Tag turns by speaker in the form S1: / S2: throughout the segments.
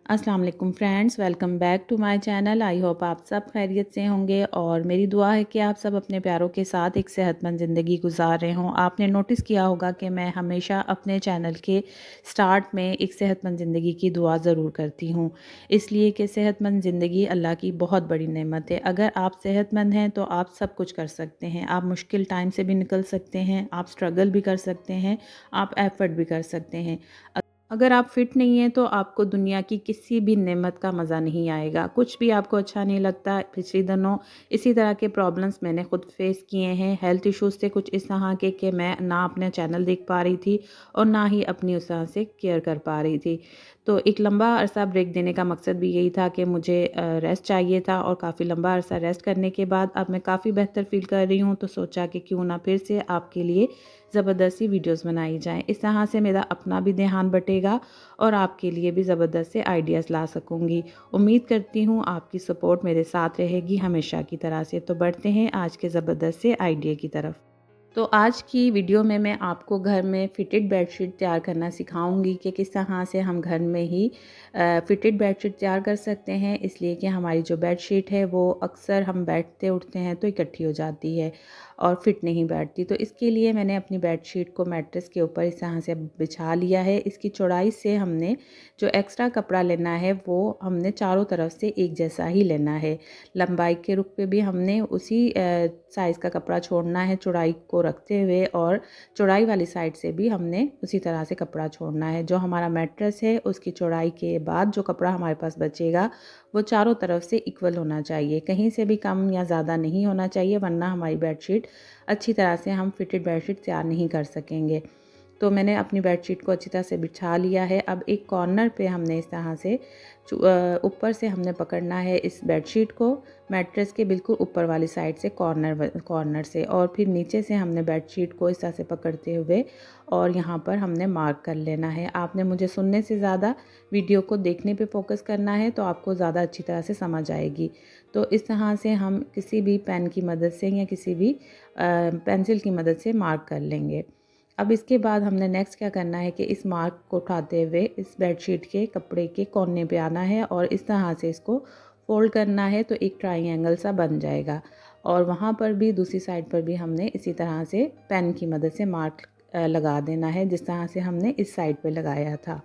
S1: अस्सलाम वालेकुम friends, welcome back to my channel. I hope आप सब खैरियत से होंगे और मेरी दुआ है कि आप सब अपने प्यारों के साथ एक सेहतमंद ज़िंदगी गुजार रहे हों। आपने नोटिस किया होगा कि मैं हमेशा अपने चैनल के स्टार्ट में एक सेहतमंद ज़िंदगी की दुआ ज़रूर करती हूँ, इसलिए कि सेहतमंद ज़िंदगी अल्लाह की बहुत बड़ी नेमत है। अगर आप सेहतमंद हैं तो आप सब कुछ कर सकते हैं। आप मुश्किल टाइम से भी निकल सकते हैं, आप स्ट्रगल भी कर सकते हैं, आप एफ़र्ट भी कर सकते हैं। अगर आप फिट नहीं हैं तो आपको दुनिया की किसी भी नेमत का मज़ा नहीं आएगा, कुछ भी आपको अच्छा नहीं लगता। पिछले दिनों इसी तरह के प्रॉब्लम्स मैंने खुद फेस किए हैं, हेल्थ इश्यूज़ थे कुछ इस तरह के कि मैं ना अपना चैनल देख पा रही थी और ना ही अपनी उस तरह से केयर कर पा रही थी। तो एक लंबा अरसा ब्रेक देने का मकसद भी यही था कि मुझे रेस्ट चाहिए था और काफ़ी लंबा अरसा रेस्ट करने के बाद अब मैं काफ़ी बेहतर फ़ील कर रही हूँ। तो सोचा कि क्यों ना फिर से आपके लिए ज़बरदस्त सी वीडियोज़ बनाई जाएँ। इस तरह से मेरा अपना भी ध्यान बटेगा और आपके लिए भी ज़बरदस्त से आइडियाज़ ला सकूँगी। उम्मीद करती हूँ आपकी सपोर्ट मेरे साथ रहेगी हमेशा की तरह से। तो बढ़ते हैं आज के ज़बरदस्त से आइडिया की तरफ। तो आज की वीडियो में मैं आपको घर में फिटेड बेडशीट तैयार करना सिखाऊंगी कि किस तरह से हम घर में ही फिटेड बेडशीट तैयार कर सकते हैं। इसलिए कि हमारी जो बेडशीट है वो अक्सर हम बैठते उठते हैं तो इकट्ठी हो जाती है और फिट नहीं बैठती। तो इसके लिए मैंने अपनी बेडशीट को मैट्रेस के ऊपर इस तरह से बिछा लिया है। इसकी चौड़ाई से हमने जो एक्स्ट्रा कपड़ा लेना है वो हमने चारों तरफ से एक जैसा ही लेना है। लंबाई के रुख पे भी हमने उसी साइज़ का कपड़ा छोड़ना है चौड़ाई को रखते हुए, और चौड़ाई वाली साइड से भी हमने उसी तरह से कपड़ा छोड़ना है। जो हमारा मैट्रेस है उसकी चौड़ाई के बाद जो कपड़ा हमारे पास बचेगा वो चारों तरफ से इक्वल होना चाहिए, कहीं से भी कम या ज़्यादा नहीं होना चाहिए, वरना हमारी बेडशीट अच्छी तरह से हम फिटेड बेडशीट तैयार नहीं कर सकेंगे। तो मैंने अपनी बेडशीट को अच्छी तरह से बिछा लिया है। अब एक कॉर्नर पे हमने इस तरह से ऊपर से हमने पकड़ना है इस बेडशीट को मैट्रेस के बिल्कुल ऊपर वाली साइड से कॉर्नर से, और फिर नीचे से हमने बेडशीट को इस तरह से पकड़ते हुए और यहाँ पर हमने मार्क कर लेना है। आपने मुझे सुनने से ज़्यादा वीडियो को देखने पे फोकस करना है तो आपको ज़्यादा अच्छी तरह से समझ आएगी। तो इस तरह से हम किसी भी पेन की मदद से या किसी भी पेंसिल की मदद से मार्क कर लेंगे। अब इसके बाद हमने नेक्स्ट क्या करना है कि इस मार्क को उठाते हुए इस बेडशीट के कपड़े के कोने पे आना है और इस तरह से इसको फोल्ड करना है तो एक ट्रायंगल सा बन जाएगा। और वहाँ पर भी दूसरी साइड पर भी हमने इसी तरह से पेन की मदद से मार्क लगा देना है जिस तरह से हमने इस साइड पे लगाया था।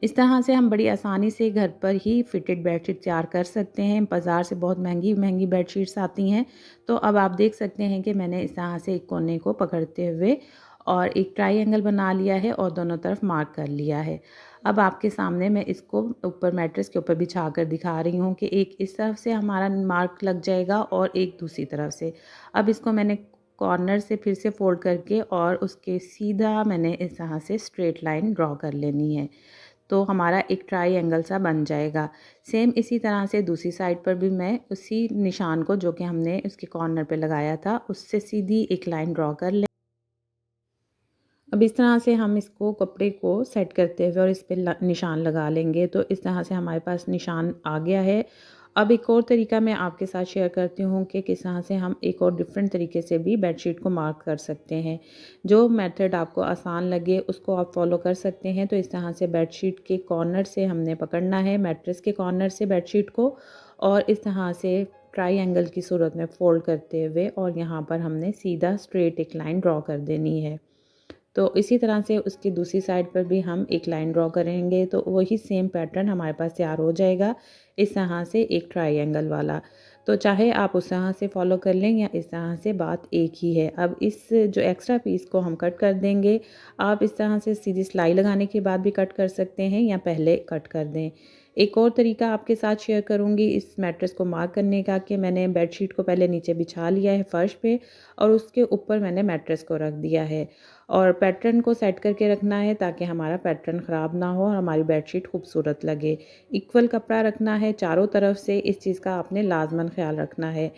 S1: इस तरह से हम बड़ी आसानी से घर पर ही फिटेड बेडशीट तैयार कर सकते हैं। बाज़ार से बहुत महंगी महंगी बेडशीट्स आती हैं। तो अब आप देख सकते हैं कि मैंने इस तरह से एक कोने को पकड़ते हुए और एक ट्रायंगल बना लिया है और दोनों तरफ मार्क कर लिया है। अब आपके सामने मैं इसको ऊपर मैट्रेस के ऊपर बिछा कर दिखा रही हूँ कि एक इस तरफ से हमारा मार्क लग जाएगा और एक दूसरी तरफ से। अब इसको मैंने कॉर्नर से फिर से फोल्ड करके और उसके सीधा मैंने इस तरह से स्ट्रेट लाइन ड्रॉ कर लेनी है तो हमारा एक ट्रायंगल सा बन जाएगा। सेम इसी तरह से दूसरी साइड पर भी मैं उसी निशान को जो कि हमने उसके कॉर्नर पे लगाया था उससे सीधी एक लाइन ड्रॉ कर लें। अब इस तरह से हम इसको कपड़े को सेट करते हुए और इस पे निशान लगा लेंगे तो इस तरह से हमारे पास निशान आ गया है। अब एक और तरीका मैं आपके साथ शेयर करती हूँ कि किस तरह से हम एक और डिफरेंट तरीके से भी बेडशीट को मार्क कर सकते हैं। जो मेथड आपको आसान लगे उसको आप फॉलो कर सकते हैं। तो इस तरह से बेडशीट के कॉर्नर से हमने पकड़ना है, मैट्रेस के कॉर्नर से बेडशीट को, और इस तरह से ट्रायंगल की सूरत में फोल्ड करते हुए और यहाँ पर हमने सीधा स्ट्रेट एक लाइन ड्रॉ कर देनी है। तो इसी तरह से उसकी दूसरी साइड पर भी हम एक लाइन ड्रॉ करेंगे तो वही सेम पैटर्न हमारे पास तैयार हो जाएगा इस तरह से एक ट्रायंगल वाला। तो चाहे आप उस तरह से फॉलो कर लें या इस तरह से, बात एक ही है। अब इस जो एक्स्ट्रा पीस को हम कट कर देंगे। आप इस तरह से सीधी सिलाई लगाने के बाद भी कट कर सकते हैं या पहले कट कर दें। एक और तरीका आपके साथ शेयर करूंगी इस मैट्रेस को मार्क करने का कि मैंने बेडशीट को पहले नीचे बिछा लिया है फर्श पे और उसके ऊपर मैंने मैट्रेस को रख दिया है और पैटर्न को सेट करके रखना है ताकि हमारा पैटर्न ख़राब ना हो और हमारी बेडशीट खूबसूरत लगे। इक्वल कपड़ा रखना है चारों तरफ से, इस चीज़ का आपने लाजमन ख्याल रखना है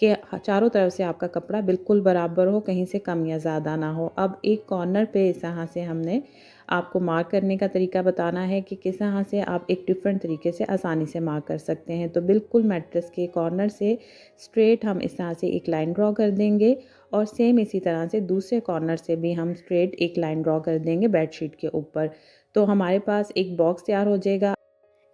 S1: कि चारों तरफ से आपका कपड़ा बिल्कुल बराबर हो, कहीं से कम या ज़्यादा ना हो। अब एक कॉर्नर पे इस तरह से हमने आपको मार्क करने का तरीका बताना है कि किस तरह से आप एक डिफरेंट तरीके से आसानी से मार्क कर सकते हैं। तो बिल्कुल मैट्रेस के कॉर्नर से स्ट्रेट हम इस तरह से एक लाइन ड्रॉ कर देंगे और सेम इसी तरह से दूसरे कॉर्नर से भी हम स्ट्रेट एक लाइन ड्रॉ कर देंगे बेडशीट के ऊपर। तो हमारे पास एक बॉक्स तैयार हो जाएगा।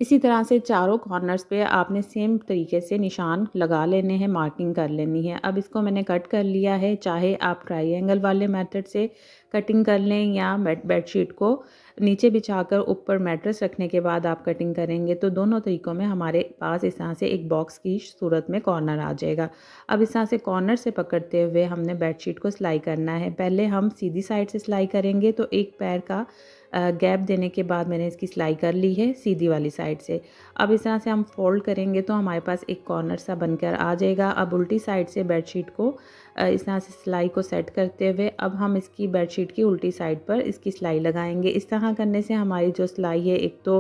S1: इसी तरह से चारों कॉर्नर्स पे आपने सेम तरीके से निशान लगा लेने हैं, मार्किंग कर लेनी है। अब इसको मैंने कट कर लिया है, चाहे आप ट्रायंगल वाले मेथड से कटिंग कर लें या बेडशीट को नीचे बिछाकर ऊपर मैट्रेस रखने के बाद आप कटिंग करेंगे तो दोनों तरीक़ों में हमारे पास इस तरह से एक बॉक्स की सूरत में कॉर्नर आ जाएगा। अब इस तरह से कॉर्नर से पकड़ते हुए हमने बेडशीट को सिलाई करना है। पहले हम सीधी साइड से सिलाई करेंगे तो एक पैर का गैप देने के बाद मैंने इसकी सिलाई कर ली है सीधी वाली साइड से। अब इस तरह से हम फ़ोल्ड करेंगे तो हमारे पास एक कॉर्नर सा बनकर आ जाएगा। अब उल्टी साइड से बेडशीट को इस तरह से सिलाई को सेट करते हुए अब हम इसकी बेडशीट की उल्टी साइड पर इसकी सिलाई लगाएंगे। इस तरह करने से हमारी जो सिलाई है एक तो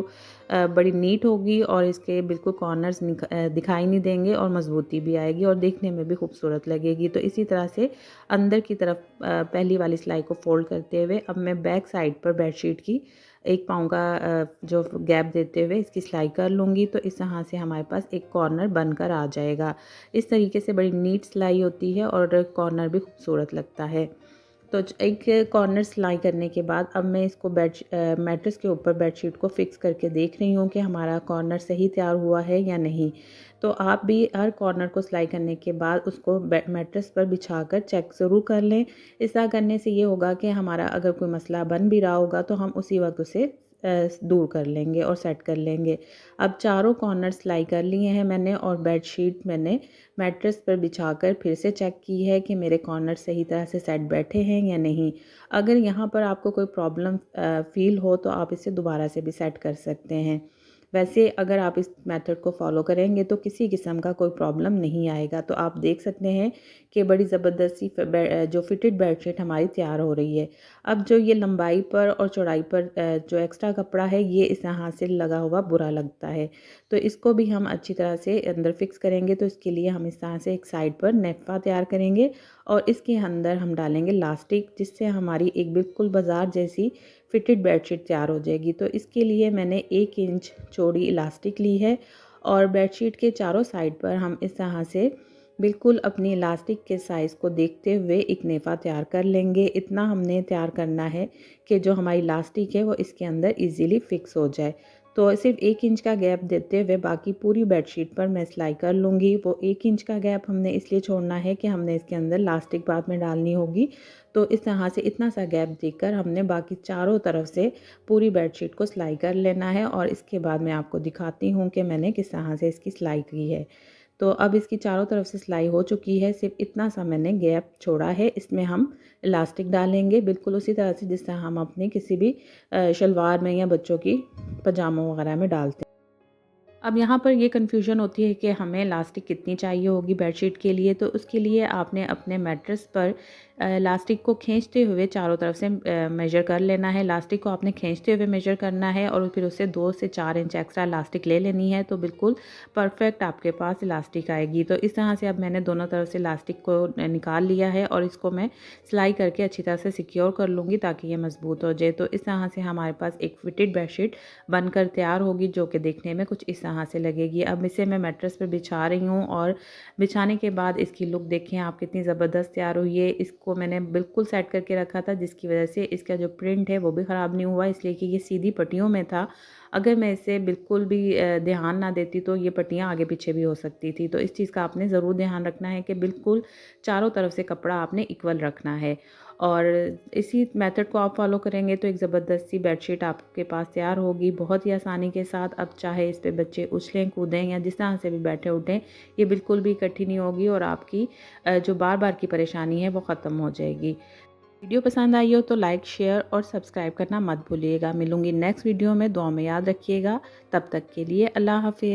S1: बड़ी नीट होगी और इसके बिल्कुल कॉर्नर्स दिखाई नहीं देंगे और मज़बूती भी आएगी और देखने में भी खूबसूरत लगेगी। तो इसी तरह से अंदर की तरफ पहली वाली सिलाई को फ़ोल्ड करते हुए अब मैं बैक साइड पर बेडशीट की 1 पाँव का जो गैप देते हुए इसकी सिलाई कर लूँगी तो इस तरह से हमारे पास एक कॉर्नर बनकर आ जाएगा। इस तरीके से बड़ी नीट सिलाई होती है और कॉर्नर भी खूबसूरत लगता है। तो एक कॉर्नर सिलाई करने के बाद अब मैं इसको मैट्रेस के ऊपर बेडशीट को फिक्स करके देख रही हूँ कि हमारा कॉर्नर सही तैयार हुआ है या नहीं। तो आप भी हर कॉर्नर को सिलाई करने के बाद उसको मैट्रेस पर बिछाकर चेक ज़रूर कर लें। इस तरह करने से ये होगा कि हमारा अगर कोई मसला बन भी रहा होगा तो हम उसी वक्त उसे दूर कर लेंगे और सेट कर लेंगे। अब चारों कॉर्नर सिलाई कर लिए हैं मैंने और बेडशीट मैंने मैट्रेस पर बिछाकर फिर से चेक की है कि मेरे कॉर्नर सही तरह से सेट बैठे हैं या नहीं। अगर यहाँ पर आपको कोई प्रॉब्लम फ़ील हो तो आप इसे दोबारा से भी सेट कर सकते हैं। वैसे अगर आप इस मेथड को फ़ॉलो करेंगे तो किसी किस्म का कोई प्रॉब्लम नहीं आएगा। तो आप देख सकते हैं कि बड़ी ज़बरदस्त सी जो फिटेड बेडशीट हमारी तैयार हो रही है। अब जो ये लंबाई पर और चौड़ाई पर जो एक्स्ट्रा कपड़ा है ये इस यहाँ से लगा हुआ बुरा लगता है। तो इसको भी हम अच्छी तरह से अंदर फिक्स करेंगे तो इसके लिए हम इस तरह से एक साइड पर नेफ़ा तैयार करेंगे और इसके अंदर हम डालेंगे इलास्टिक जिससे हमारी एक बिल्कुल बाज़ार जैसी फिटेड बेडशीट तैयार हो जाएगी। तो इसके लिए मैंने 1 इंच चौड़ी इलास्टिक ली है और बेडशीट के चारों साइड पर हम इस तरह से बिल्कुल अपनी इलास्टिक के साइज़ को देखते हुए एक नेफ़ा तैयार कर लेंगे। इतना हमने तैयार करना है कि जो हमारी इलास्टिक है वो इसके अंदर ईज़िली फ़िक्स हो जाए। तो सिर्फ 1 इंच का गैप देते हुए बाकी पूरी बेडशीट पर मैं सिलाई कर लूँगी। वो 1 इंच का गैप हमने इसलिए छोड़ना है कि हमने इसके अंदर इलास्टिक बाद में डालनी होगी। तो इस तरह से इतना सा गैप देकर हमने बाकी चारों तरफ से पूरी बेडशीट को सिलाई कर लेना है और इसके बाद मैं आपको दिखाती हूँ कि मैंने किस तरह से इसकी सिलाई की है। तो अब इसकी चारों तरफ से सिलाई हो चुकी है, सिर्फ इतना सा मैंने गैप छोड़ा है। इसमें हम इलास्टिक डालेंगे बिल्कुल उसी तरह से जिस तरह हम अपने किसी भी शलवार में या बच्चों की पजामों वगैरह में डालते हैं। अब यहाँ पर ये कन्फ्यूजन होती है कि हमें इलास्टिक कितनी चाहिए होगी बेडशीट के लिए, तो उसके लिए आपने अपने मैट्रेस पर इलास्टिक को खींचते हुए चारों तरफ से मेजर कर लेना है। इलास्टिक को आपने खींचते हुए मेजर करना है और फिर उससे 2 से 4 इंच एक्स्ट्रा इलास्टिक ले लेनी है तो बिल्कुल परफेक्ट आपके पास इलास्टिक आएगी। तो इस तरह से अब मैंने दोनों तरफ से इलास्टिक को निकाल लिया है और इसको मैं सिलाई करके अच्छी तरह से सिक्योर कर लूँगी ताकि ये मज़बूत हो जाए। तो इस तरह से हमारे पास एक फिटेड बेडशीट बनकर तैयार होगी जो कि देखने में कुछ इस तरह से लगेगी। अब इसे मैं मैट्रेस पर बिछा रही हूँ और बिछाने के बाद इसकी लुक देखें आप कितनी ज़बरदस्त तैयार हुई है। इसको मैंने बिल्कुल सेट करके रखा था जिसकी वजह से इसका जो प्रिंट है वो भी ख़राब नहीं हुआ, इसलिए कि ये सीधी पट्टियों में था। अगर मैं इसे बिल्कुल भी ध्यान ना देती तो ये पट्टियाँ आगे पीछे भी हो सकती थी। तो इस चीज़ का आपने ज़रूर ध्यान रखना है कि बिल्कुल चारों तरफ से कपड़ा आपने इक्वल रखना है और इसी मेथड को आप फॉलो करेंगे तो एक ज़बरदस्त सी बेडशीट आपके पास तैयार होगी बहुत ही आसानी के साथ। अब चाहे इस पे बच्चे उछलें कूदें या जिस तरह से भी बैठे उठें ये बिल्कुल भी इकट्ठी नहीं होगी और आपकी जो बार बार की परेशानी है वो ख़त्म हो जाएगी। वीडियो पसंद आई हो तो लाइक शेयर और सब्सक्राइब करना मत भूलिएगा। मिलूंगी नेक्स्ट वीडियो में, दुआ में याद रखिएगा। तब तक के लिए अल्लाह हाफिज़।